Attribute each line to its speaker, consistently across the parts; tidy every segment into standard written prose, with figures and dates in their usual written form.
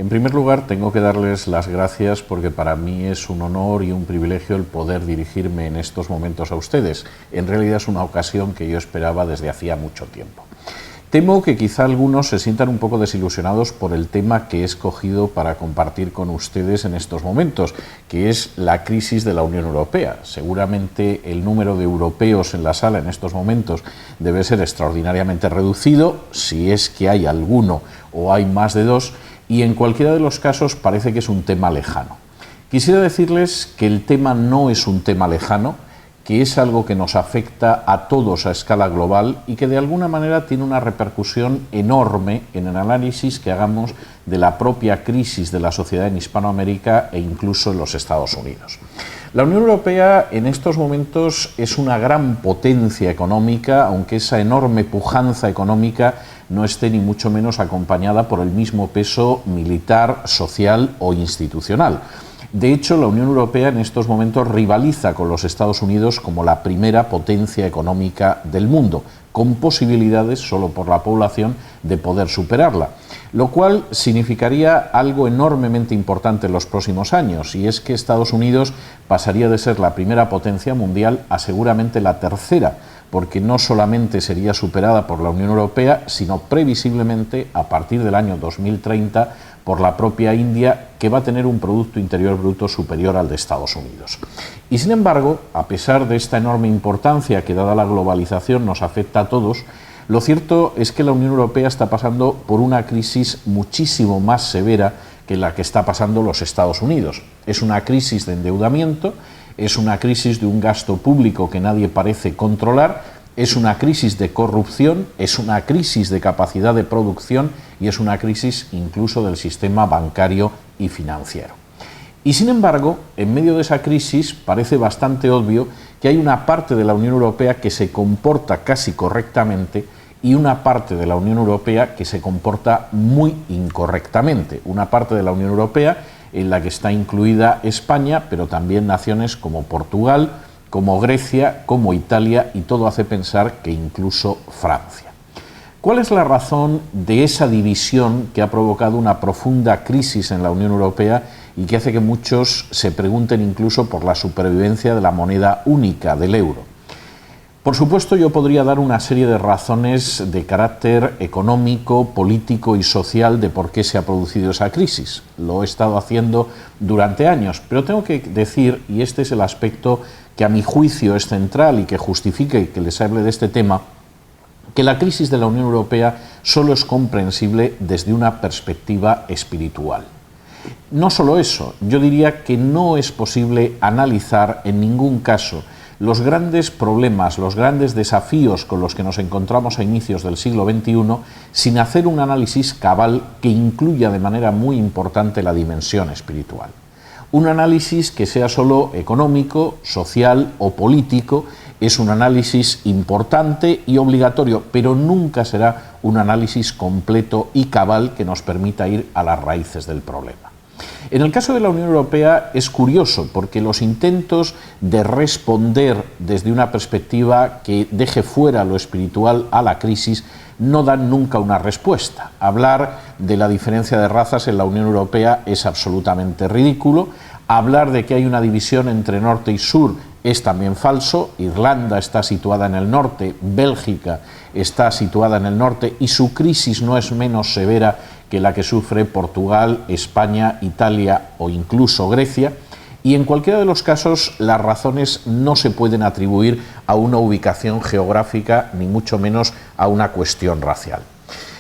Speaker 1: En primer lugar, tengo que darles las gracias porque para mí es un honor y un privilegio el poder dirigirme en estos momentos a ustedes. En realidad es una ocasión que yo esperaba desde hacía mucho tiempo. Temo que quizá algunos se sientan un poco desilusionados por el tema que he escogido para compartir con ustedes en estos momentos, que es la crisis de la Unión Europea. Seguramente el número de europeos en la sala en estos momentos debe ser extraordinariamente reducido, si es que hay alguno o hay más de dos, y en cualquiera de los casos parece que es un tema lejano. Quisiera decirles que el tema no es un tema lejano, que es algo que nos afecta a todos a escala global y que de alguna manera tiene una repercusión enorme en el análisis que hagamos de la propia crisis de la sociedad en Hispanoamérica e incluso en los Estados Unidos. La Unión Europea en estos momentos es una gran potencia económica, aunque esa enorme pujanza económica no esté ni mucho menos acompañada por el mismo peso militar, social o institucional. De hecho, la Unión Europea en estos momentos rivaliza con los Estados Unidos como la primera potencia económica del mundo, con posibilidades, solo por la población, de poder superarla, lo cual significaría algo enormemente importante en los próximos años, y es que Estados Unidos pasaría de ser la primera potencia mundial a seguramente la tercera, porque no solamente sería superada por la Unión Europea, sino previsiblemente a partir del año 2030 por la propia India, que va a tener un Producto Interior Bruto superior al de Estados Unidos. Y sin embargo, a pesar de esta enorme importancia que dada la globalización nos afecta a todos, lo cierto es que la Unión Europea está pasando por una crisis muchísimo más severa que la que está pasando los Estados Unidos. Es una crisis de endeudamiento, es una crisis de un gasto público que nadie parece controlar, es una crisis de corrupción, es una crisis de capacidad de producción y es una crisis incluso del sistema bancario y financiero. Y sin embargo, en medio de esa crisis parece bastante obvio que hay una parte de la Unión Europea que se comporta casi correctamente y una parte de la Unión Europea que se comporta muy incorrectamente. Una parte de la Unión Europea en la que está incluida España, pero también naciones como Portugal, como Grecia, como Italia, y todo hace pensar que incluso Francia. ¿Cuál es la razón de esa división que ha provocado una profunda crisis en la Unión Europea y que hace que muchos se pregunten incluso por la supervivencia de la moneda única, del euro? Por supuesto, yo podría dar una serie de razones de carácter económico, político y social de por qué se ha producido esa crisis. Lo he estado haciendo durante años, pero tengo que decir, y este es el aspecto que a mi juicio es central y que justifique que les hable de este tema, que la crisis de la Unión Europea solo es comprensible desde una perspectiva espiritual. No solo eso, yo diría que no es posible analizar en ningún caso los grandes problemas, los grandes desafíos con los que nos encontramos a inicios del siglo XXI sin hacer un análisis cabal que incluya de manera muy importante la dimensión espiritual. Un análisis que sea solo económico, social o político es un análisis importante y obligatorio, pero nunca será un análisis completo y cabal que nos permita ir a las raíces del problema. En el caso de la Unión Europea es curioso porque los intentos de responder desde una perspectiva que deje fuera lo espiritual a la crisis no dan nunca una respuesta. Hablar de la diferencia de razas en la Unión Europea es absolutamente ridículo. Hablar de que hay una división entre norte y sur es también falso. Irlanda está situada en el norte, Bélgica está situada en el norte y su crisis no es menos severa que la que sufre Portugal, España, Italia o incluso Grecia. Y en cualquiera de los casos las razones no se pueden atribuir a una ubicación geográfica ni mucho menos a una cuestión racial.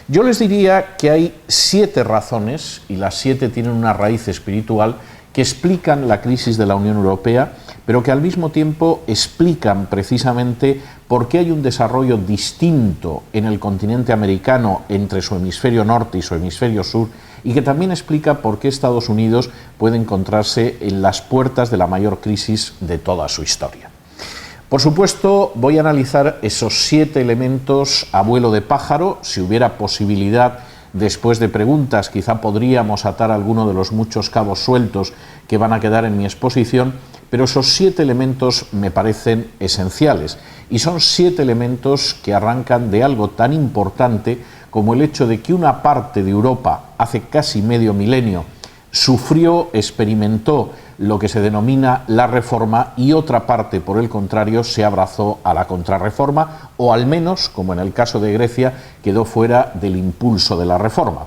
Speaker 1: Yo les diría que hay 7 razones, y las 7 tienen una raíz espiritual, que explican la crisis de la Unión Europea, pero que al mismo tiempo explican precisamente por qué hay un desarrollo distinto en el continente americano entre su hemisferio norte y su hemisferio sur, y que también explica por qué Estados Unidos puede encontrarse en las puertas de la mayor crisis de toda su historia. Por supuesto, voy a analizar esos 7 elementos a vuelo de pájaro. Si hubiera posibilidad, después de preguntas, quizá podríamos atar alguno de los muchos cabos sueltos que van a quedar en mi exposición, pero esos 7 elementos me parecen esenciales y son 7 elementos que arrancan de algo tan importante como el hecho de que una parte de Europa hace casi medio milenio experimentó lo que se denomina la Reforma y otra parte, por el contrario, se abrazó a la Contrarreforma o al menos, como en el caso de Grecia, quedó fuera del impulso de la Reforma.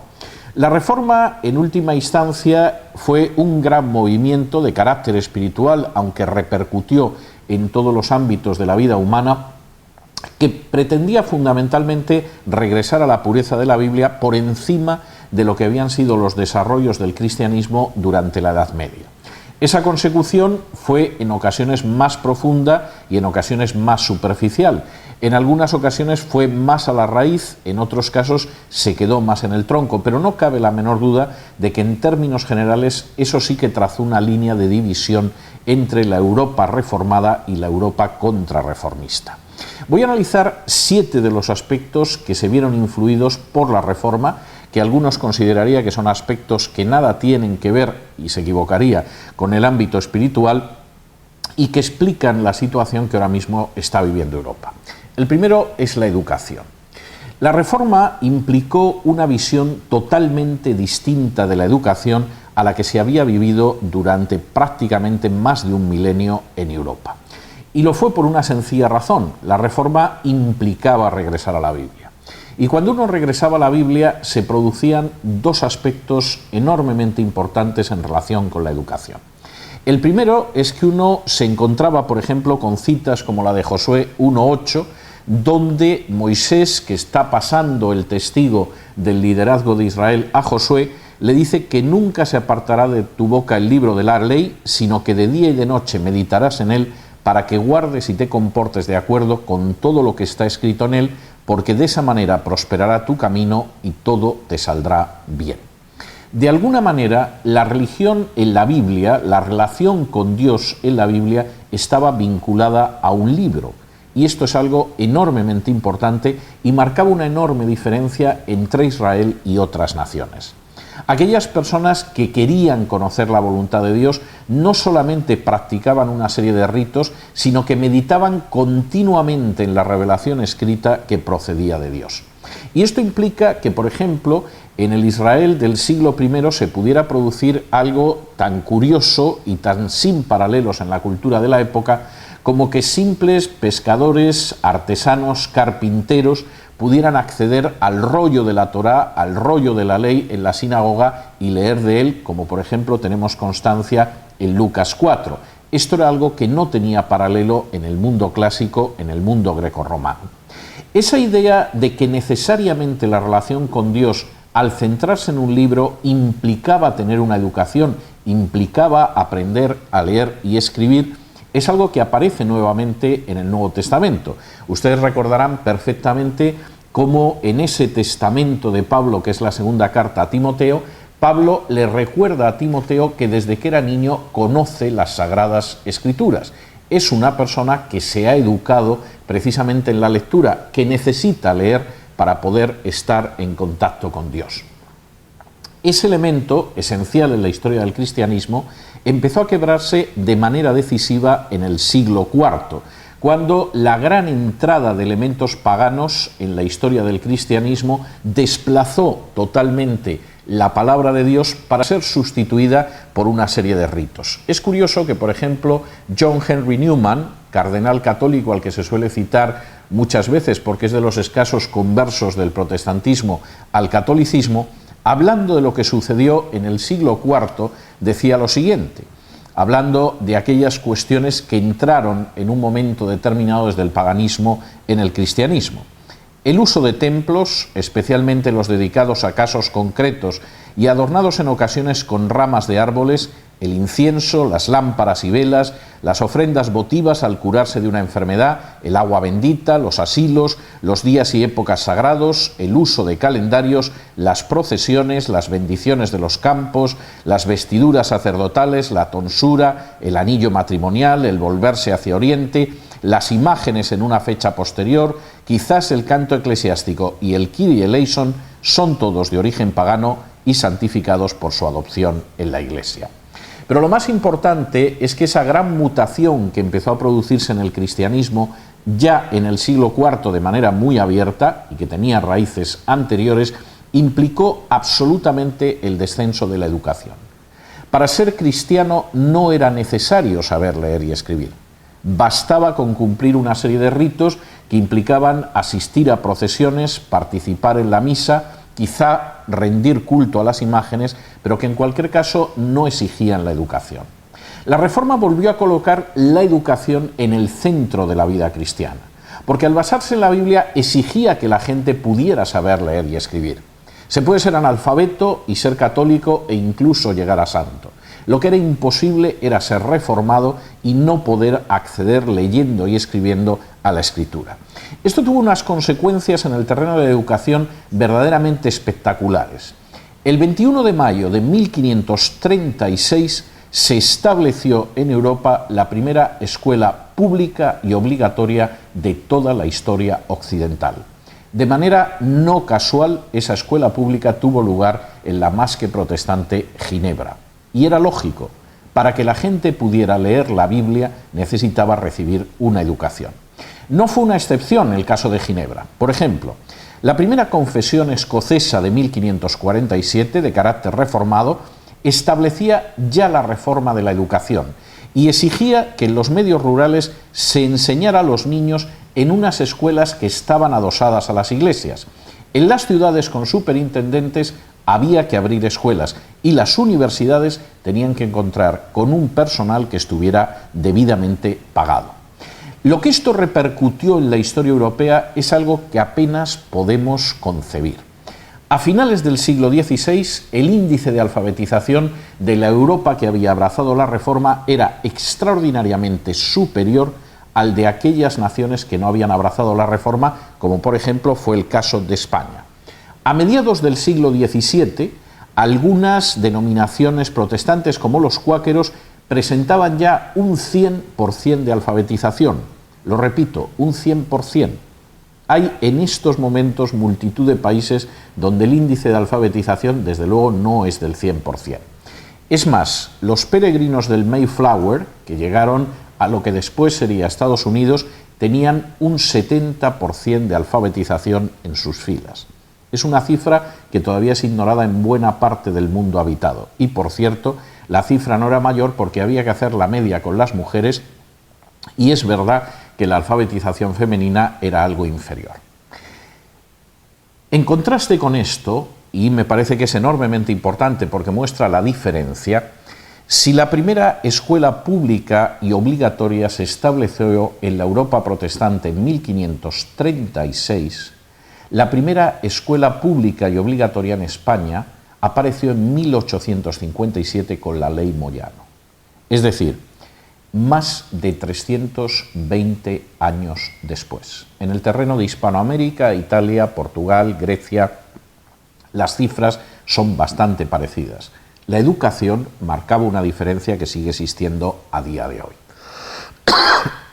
Speaker 1: La Reforma, en última instancia, fue un gran movimiento de carácter espiritual, aunque repercutió en todos los ámbitos de la vida humana, que pretendía fundamentalmente regresar a la pureza de la Biblia por encima de lo que habían sido los desarrollos del cristianismo durante la Edad Media. Esa consecución fue en ocasiones más profunda y en ocasiones más superficial. En algunas ocasiones fue más a la raíz, en otros casos se quedó más en el tronco, pero no cabe la menor duda de que en términos generales eso sí que trazó una línea de división entre la Europa reformada y la Europa contrarreformista. Voy a analizar 7 de los aspectos que se vieron influidos por la Reforma, que algunos consideraría que son aspectos que nada tienen que ver, y se equivocaría, con el ámbito espiritual y que explican la situación que ahora mismo está viviendo Europa. El primero es la educación. La Reforma implicó una visión totalmente distinta de la educación a la que se había vivido durante prácticamente más de un milenio en Europa. Y lo fue por una sencilla razón: la Reforma implicaba regresar a la Biblia. Y cuando uno regresaba a la Biblia se producían 2 aspectos enormemente importantes en relación con la educación. El primero es que uno se encontraba, por ejemplo, con citas como la de Josué 1:8, donde Moisés, que está pasando el testigo del liderazgo de Israel a Josué, le dice que nunca se apartará de tu boca el libro de la ley, sino que de día y de noche meditarás en él, para que guardes y te comportes de acuerdo con todo lo que está escrito en él, porque de esa manera prosperará tu camino y todo te saldrá bien. De alguna manera, la religión en la Biblia, la relación con Dios en la Biblia, estaba vinculada a un libro. Y esto es algo enormemente importante y marcaba una enorme diferencia entre Israel y otras naciones. Aquellas personas que querían conocer la voluntad de Dios no solamente practicaban una serie de ritos, sino que meditaban continuamente en la revelación escrita que procedía de Dios. Y esto implica que, por ejemplo, en el Israel del siglo I se pudiera producir algo tan curioso y tan sin paralelos en la cultura de la época, como que simples pescadores, artesanos, carpinteros pudieran acceder al rollo de la Torá, al rollo de la ley en la sinagoga y leer de él, como por ejemplo tenemos constancia en Lucas 4. Esto era algo que no tenía paralelo en el mundo clásico, en el mundo grecorromano. Esa idea de que necesariamente la relación con Dios, al centrarse en un libro, implicaba tener una educación, implicaba aprender a leer y escribir, es algo que aparece nuevamente en el Nuevo Testamento. Ustedes recordarán perfectamente cómo en ese testamento de Pablo, que es la segunda carta a Timoteo, Pablo le recuerda a Timoteo que desde que era niño conoce las Sagradas Escrituras. Es una persona que se ha educado precisamente en la lectura, que necesita leer para poder estar en contacto con Dios. Ese elemento, esencial en la historia del cristianismo, empezó a quebrarse de manera decisiva en el siglo IV, cuando la gran entrada de elementos paganos en la historia del cristianismo desplazó totalmente la palabra de Dios para ser sustituida por una serie de ritos. Es curioso que, por ejemplo, John Henry Newman, cardenal católico al que se suele citar muchas veces porque es de los escasos conversos del protestantismo al catolicismo, hablando de lo que sucedió en el siglo IV, decía lo siguiente, hablando de aquellas cuestiones que entraron en un momento determinado desde el paganismo en el cristianismo. El uso de templos, especialmente los dedicados a casos concretos y adornados en ocasiones con ramas de árboles, el incienso, las lámparas y velas, las ofrendas votivas al curarse de una enfermedad, el agua bendita, los asilos, los días y épocas sagrados, el uso de calendarios, las procesiones, las bendiciones de los campos, las vestiduras sacerdotales, la tonsura, el anillo matrimonial, el volverse hacia oriente, las imágenes en una fecha posterior, quizás el canto eclesiástico y el Kyrie eleison son todos de origen pagano y santificados por su adopción en la Iglesia. Pero lo más importante es que esa gran mutación que empezó a producirse en el cristianismo ya en el siglo IV de manera muy abierta y que tenía raíces anteriores, implicó absolutamente el descenso de la educación. Para ser cristiano no era necesario saber leer y escribir. Bastaba con cumplir una serie de ritos que implicaban asistir a procesiones, participar en la misa, quizá rendir culto a las imágenes, pero que en cualquier caso no exigían la educación. La Reforma volvió a colocar la educación en el centro de la vida cristiana, porque al basarse en la Biblia exigía que la gente pudiera saber leer y escribir. Se puede ser analfabeto y ser católico e incluso llegar a santo. Lo que era imposible era ser reformado y no poder acceder leyendo y escribiendo a la Escritura. Esto tuvo unas consecuencias en el terreno de la educación verdaderamente espectaculares. El 21 de mayo de 1536 se estableció en Europa la primera escuela pública y obligatoria de toda la historia occidental. De manera no casual, esa escuela pública tuvo lugar en la más que protestante Ginebra. Y era lógico, para que la gente pudiera leer la Biblia necesitaba recibir una educación. No fue una excepción el caso de Ginebra. Por ejemplo, la primera confesión escocesa de 1547, de carácter reformado, establecía ya la reforma de la educación y exigía que en los medios rurales se enseñara a los niños en unas escuelas que estaban adosadas a las iglesias. En las ciudades con superintendentes había que abrir escuelas y las universidades tenían que contar con un personal que estuviera debidamente pagado. Lo que esto repercutió en la historia europea es algo que apenas podemos concebir. A finales del siglo XVI, el índice de alfabetización de la Europa que había abrazado la Reforma era extraordinariamente superior al de aquellas naciones que no habían abrazado la Reforma, como por ejemplo fue el caso de España. A mediados del siglo XVII, algunas denominaciones protestantes como los cuáqueros presentaban ya un 100% de alfabetización. Lo repito, un 100%. Hay en estos momentos multitud de países donde el índice de alfabetización, desde luego, no es del 100%. Es más, los peregrinos del Mayflower, que llegaron a lo que después sería Estados Unidos, tenían un 70% de alfabetización en sus filas. Es una cifra que todavía es ignorada en buena parte del mundo habitado. Y, por cierto, la cifra no era mayor porque había que hacer la media con las mujeres y es verdad que la alfabetización femenina era algo inferior. En contraste con esto, y me parece que es enormemente importante porque muestra la diferencia, si la primera escuela pública y obligatoria se estableció en la Europa protestante en 1536, la primera escuela pública y obligatoria en España apareció en 1857 con la Ley Moyano. Es decir, más de 320 años después. En el terreno de Hispanoamérica, Italia, Portugal, Grecia, las cifras son bastante parecidas. La educación marcaba una diferencia que sigue existiendo a día de hoy.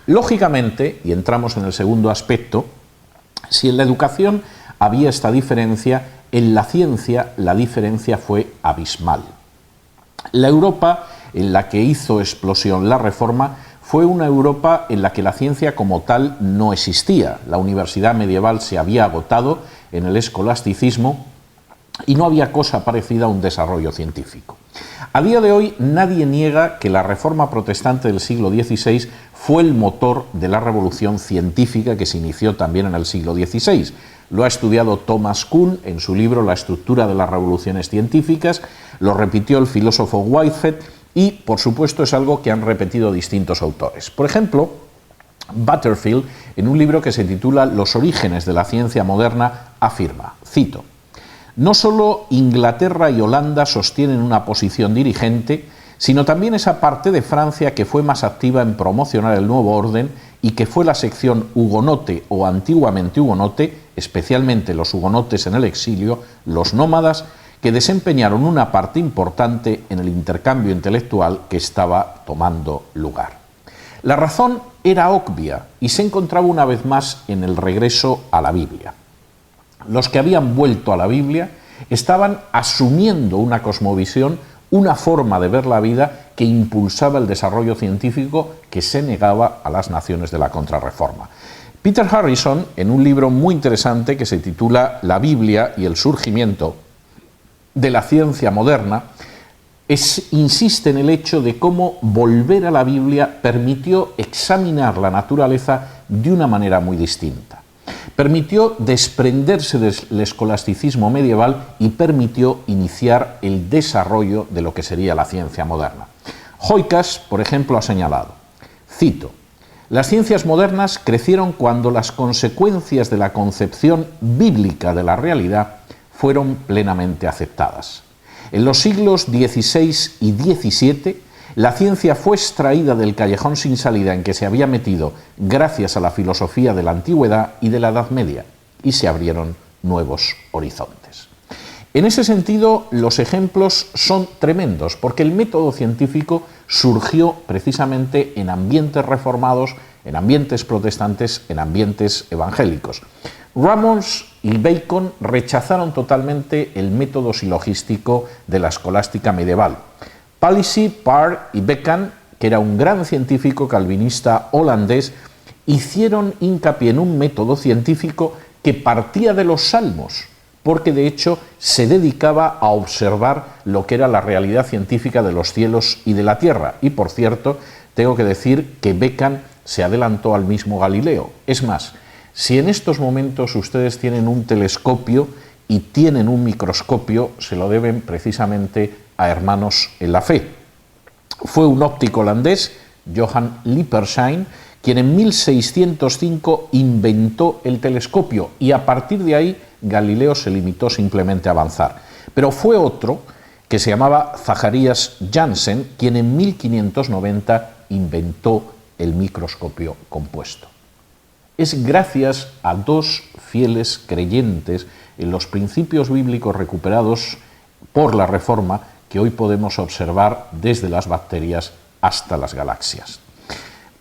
Speaker 1: Lógicamente, y entramos en el segundo aspecto, si en la educación había esta diferencia, en la ciencia la diferencia fue abismal. La Europa en la que hizo explosión la Reforma fue una Europa en la que la ciencia como tal no existía. La universidad medieval se había agotado en el escolasticismo y no había cosa parecida a un desarrollo científico. A día de hoy nadie niega que la Reforma protestante del siglo XVI fue el motor de la revolución científica que se inició también en el siglo XVI. Lo ha estudiado Thomas Kuhn en su libro La estructura de las revoluciones científicas, lo repitió el filósofo Whitehead y, por supuesto, es algo que han repetido distintos autores. Por ejemplo, Butterfield, en un libro que se titula Los orígenes de la ciencia moderna, afirma, cito, «No solo Inglaterra y Holanda sostienen una posición dirigente, sino también esa parte de Francia que fue más activa en promocionar el nuevo orden y que fue la sección hugonote o antiguamente hugonote, especialmente los hugonotes en el exilio, los nómadas, que desempeñaron una parte importante en el intercambio intelectual que estaba tomando lugar». La razón era obvia y se encontraba una vez más en el regreso a la Biblia. Los que habían vuelto a la Biblia estaban asumiendo una cosmovisión, una forma de ver la vida que impulsaba el desarrollo científico que se negaba a las naciones de la Contrarreforma. Peter Harrison, en un libro muy interesante que se titula La Biblia y el surgimiento de la ciencia moderna, insiste en el hecho de cómo volver a la Biblia permitió examinar la naturaleza de una manera muy distinta. Permitió desprenderse del escolasticismo medieval y permitió iniciar el desarrollo de lo que sería la ciencia moderna. Hoykas, por ejemplo, ha señalado, cito, «Las ciencias modernas crecieron cuando las consecuencias de la concepción bíblica de la realidad fueron plenamente aceptadas. En los siglos XVI y XVII, la ciencia fue extraída del callejón sin salida en que se había metido gracias a la filosofía de la antigüedad y de la Edad Media, y se abrieron nuevos horizontes». En ese sentido, los ejemplos son tremendos, porque el método científico surgió precisamente en ambientes reformados, en ambientes protestantes, en ambientes evangélicos. Rammons y Bacon rechazaron totalmente el método silogístico de la escolástica medieval. Palissy, Parr y Bekan, que era un gran científico calvinista holandés, hicieron hincapié en un método científico que partía de los salmos, porque de hecho se dedicaba a observar lo que era la realidad científica de los cielos y de la tierra. Y por cierto, tengo que decir que Bekan se adelantó al mismo Galileo. Es más, si en estos momentos ustedes tienen un telescopio y tienen un microscopio, se lo deben precisamente a hermanos en la fe. Fue un óptico holandés, Johan Lippershine, quien en 1605 inventó el telescopio, y a partir de ahí Galileo se limitó simplemente a avanzar. Pero fue otro, que se llamaba Zacharias Janssen, quien en 1590 inventó el microscopio compuesto. Es gracias a dos fieles creyentes en los principios bíblicos recuperados por la Reforma que hoy podemos observar desde las bacterias hasta las galaxias.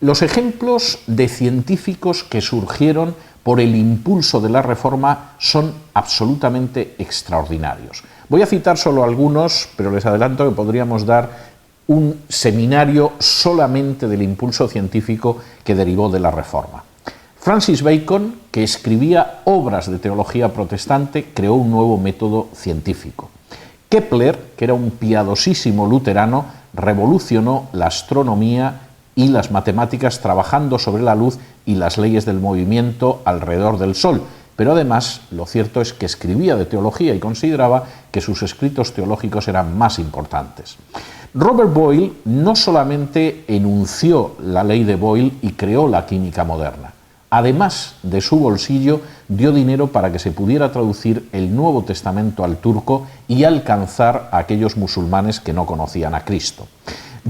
Speaker 1: Los ejemplos de científicos que surgieron por el impulso de la Reforma son absolutamente extraordinarios. Voy a citar solo algunos, pero les adelanto que podríamos dar un seminario solamente del impulso científico que derivó de la Reforma. Francis Bacon, que escribía obras de teología protestante, creó un nuevo método científico. Kepler, que era un piadosísimo luterano, revolucionó la astronomía y las matemáticas trabajando sobre la luz y las leyes del movimiento alrededor del Sol. Pero además, lo cierto es que escribía de teología y consideraba que sus escritos teológicos eran más importantes. Robert Boyle no solamente enunció la ley de Boyle y creó la química moderna, además de su bolsillo dio dinero para que se pudiera traducir el Nuevo Testamento al turco y alcanzar a aquellos musulmanes que no conocían a Cristo.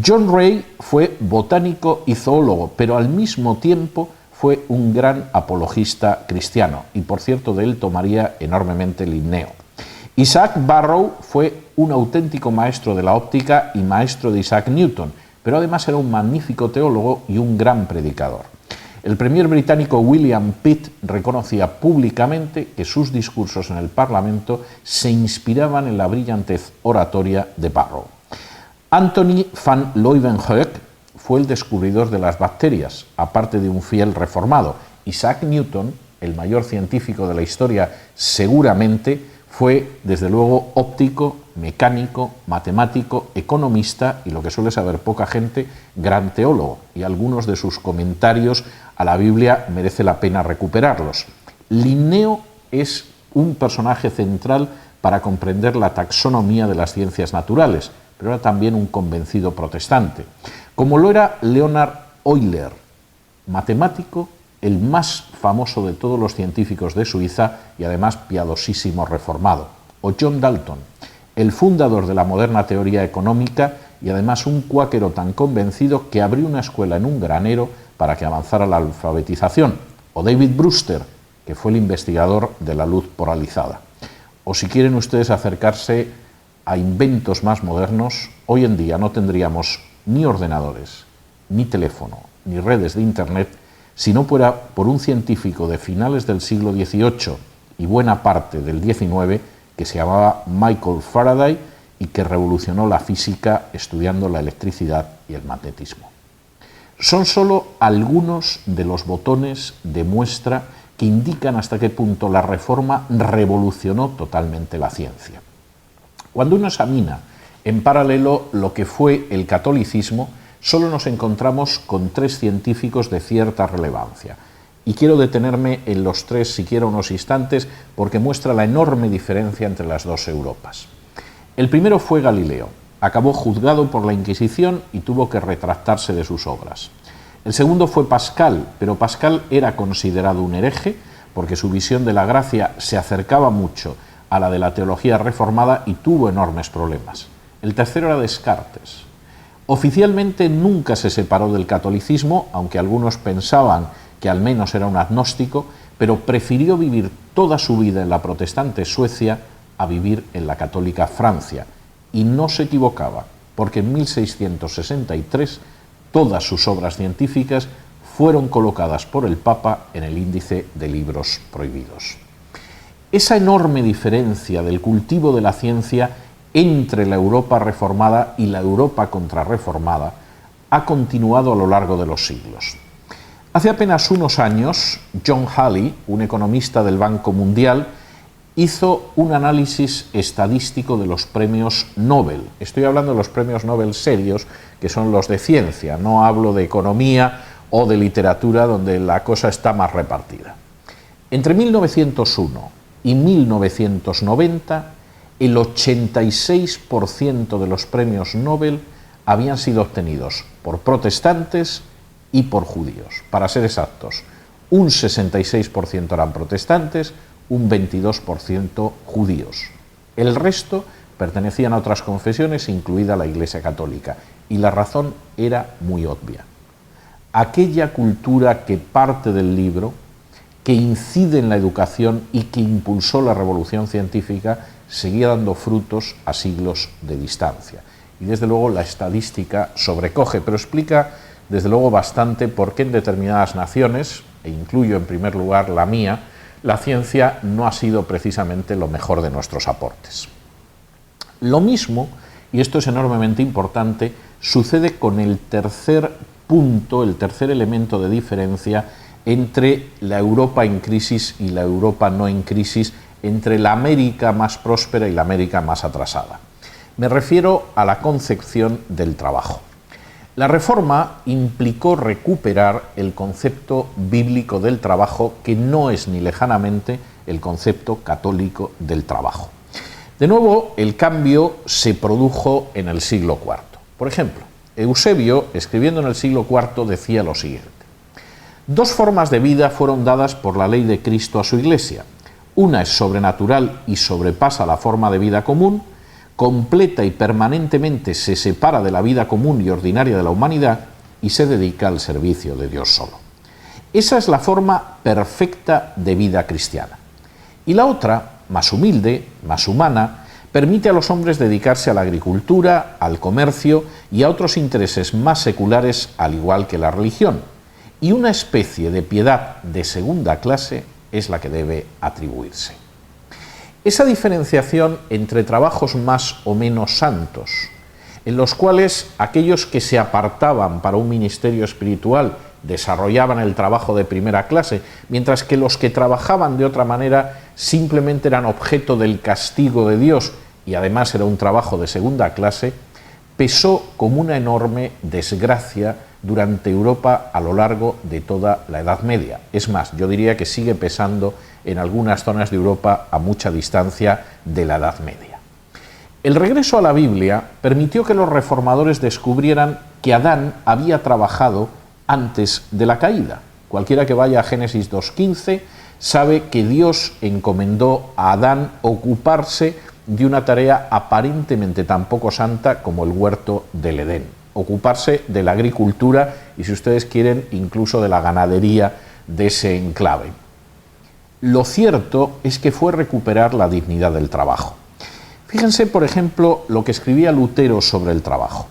Speaker 1: John Ray fue botánico y zoólogo, pero al mismo tiempo fue un gran apologista cristiano, y por cierto de él tomaría enormemente Linneo. Isaac Barrow fue un auténtico maestro de la óptica y maestro de Isaac Newton, pero además era un magnífico teólogo y un gran predicador. El premier británico William Pitt reconocía públicamente que sus discursos en el Parlamento se inspiraban en la brillantez oratoria de Barrow. Anthony van Leeuwenhoek fue el descubridor de las bacterias, aparte de un fiel reformado. Isaac Newton, el mayor científico de la historia seguramente, fue desde luego óptico, mecánico, matemático, economista y, lo que suele saber poca gente, gran teólogo, y algunos de sus comentarios a la Biblia merece la pena recuperarlos. Linneo es un personaje central para comprender la taxonomía de las ciencias naturales, pero era también un convencido protestante, como lo era Leonhard Euler, matemático, el más famoso de todos los científicos de Suiza y además piadosísimo reformado, o John Dalton, el fundador de la moderna teoría económica y además un cuáquero tan convencido que abrió una escuela en un granero para que avanzara la alfabetización, o David Brewster, que fue el investigador de la luz polarizada. O si quieren ustedes acercarse a inventos más modernos, hoy en día no tendríamos ni ordenadores, ni teléfono, ni redes de Internet, si no fuera por un científico de finales del siglo XVIII y buena parte del XIX que se llamaba Michael Faraday y que revolucionó la física estudiando la electricidad y el magnetismo. son solo algunos de los botones de muestra que indican hasta qué punto la Reforma revolucionó totalmente la ciencia. Cuando uno examina en paralelo lo que fue el catolicismo, solo nos encontramos con 3 científicos de cierta relevancia. Y quiero detenerme en los 3 siquiera unos instantes porque muestra la enorme diferencia entre las 2 Europas. El primero fue Galileo. Acabó juzgado por la Inquisición y tuvo que retractarse de sus obras. El segundo fue Pascal, pero Pascal era considerado un hereje porque su visión de la gracia se acercaba mucho a la de la teología reformada y tuvo enormes problemas. El tercero era Descartes. Oficialmente nunca se separó del catolicismo, aunque algunos pensaban que al menos era un agnóstico, pero prefirió vivir toda su vida en la protestante Suecia a vivir en la católica Francia. Y no se equivocaba, porque en 1663 todas sus obras científicas fueron colocadas por el Papa en el índice de libros prohibidos. Esa enorme diferencia del cultivo de la ciencia entre la Europa reformada y la Europa contrarreformada ha continuado a lo largo de los siglos. Hace apenas unos años, John Halley, un economista del Banco Mundial, hizo un análisis estadístico de los premios Nobel. Estoy hablando de los premios Nobel serios, que son los de ciencia, no hablo de economía o de literatura, donde la cosa está más repartida. Entre 1901 y 1990, el 86% de los premios Nobel habían sido obtenidos por protestantes y por judíos. Para ser exactos, un 66% eran protestantes, un 22% judíos. El resto pertenecían a otras confesiones, incluida la Iglesia Católica, y la razón era muy obvia. Aquella cultura que parte del libro, que incide en la educación y que impulsó la revolución científica, seguía dando frutos a siglos de distancia. Y desde luego la estadística sobrecoge, pero explica desde luego bastante por qué en determinadas naciones, e incluyo en primer lugar la mía, la ciencia no ha sido precisamente lo mejor de nuestros aportes. Lo mismo, y esto es enormemente importante, sucede con el tercer punto, el tercer elemento de diferencia entre la Europa en crisis y la Europa no en crisis, entre la América más próspera y la América más atrasada. Me refiero a la concepción del trabajo. La Reforma implicó recuperar el concepto bíblico del trabajo, que no es ni lejanamente el concepto católico del trabajo. De nuevo, el cambio se produjo en el siglo IV. Por ejemplo, Eusebio, escribiendo en el siglo IV, decía lo siguiente: 2 formas de vida fueron dadas por la ley de Cristo a su Iglesia. Una es sobrenatural y sobrepasa la forma de vida común, completa y permanentemente se separa de la vida común y ordinaria de la humanidad y se dedica al servicio de Dios solo. Esa es la forma perfecta de vida cristiana. Y la otra, más humilde, más humana, permite a los hombres dedicarse a la agricultura, al comercio y a otros intereses más seculares, al igual que la religión. Y una especie de piedad de segunda clase es la que debe atribuirse. Esa diferenciación entre trabajos más o menos santos, en los cuales aquellos que se apartaban para un ministerio espiritual desarrollaban el trabajo de primera clase, mientras que los que trabajaban de otra manera simplemente eran objeto del castigo de Dios y además era un trabajo de segunda clase, pesó como una enorme desgracia durante Europa a lo largo de toda la Edad Media. Es más, yo diría que sigue pesando en algunas zonas de Europa a mucha distancia de la Edad Media. El regreso a la Biblia permitió que los reformadores descubrieran que Adán había trabajado antes de la caída. Cualquiera que vaya a Génesis 2:15 sabe que Dios encomendó a Adán ocuparse de una tarea aparentemente tan poco santa como el huerto del Edén, ocuparse de la agricultura y, si ustedes quieren, incluso de la ganadería de ese enclave. Lo cierto es que fue recuperar la dignidad del trabajo. Fíjense, por ejemplo, lo que escribía Lutero sobre el trabajo.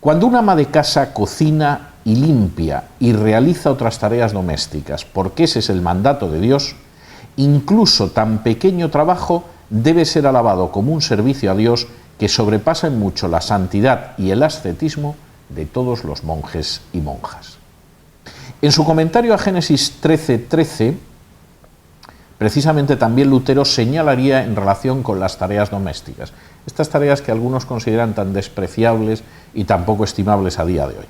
Speaker 1: Cuando una ama de casa cocina y limpia y realiza otras tareas domésticas, porque ese es el mandato de Dios, incluso tan pequeño trabajo debe ser alabado como un servicio a Dios que sobrepasa en mucho la santidad y el ascetismo de todos los monjes y monjas. En su comentario a Génesis 13:13, precisamente también Lutero señalaría en relación con las tareas domésticas, estas tareas que algunos consideran tan despreciables y tan poco estimables a día de hoy.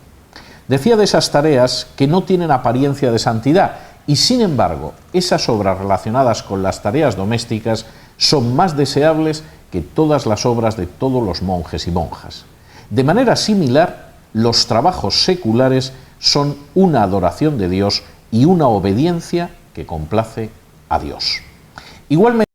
Speaker 1: Decía de esas tareas que no tienen apariencia de santidad y, sin embargo, esas obras relacionadas con las tareas domésticas son más deseables que todas las obras de todos los monjes y monjas. De manera similar, los trabajos seculares son una adoración de Dios y una obediencia que complace a Dios. Igualmente,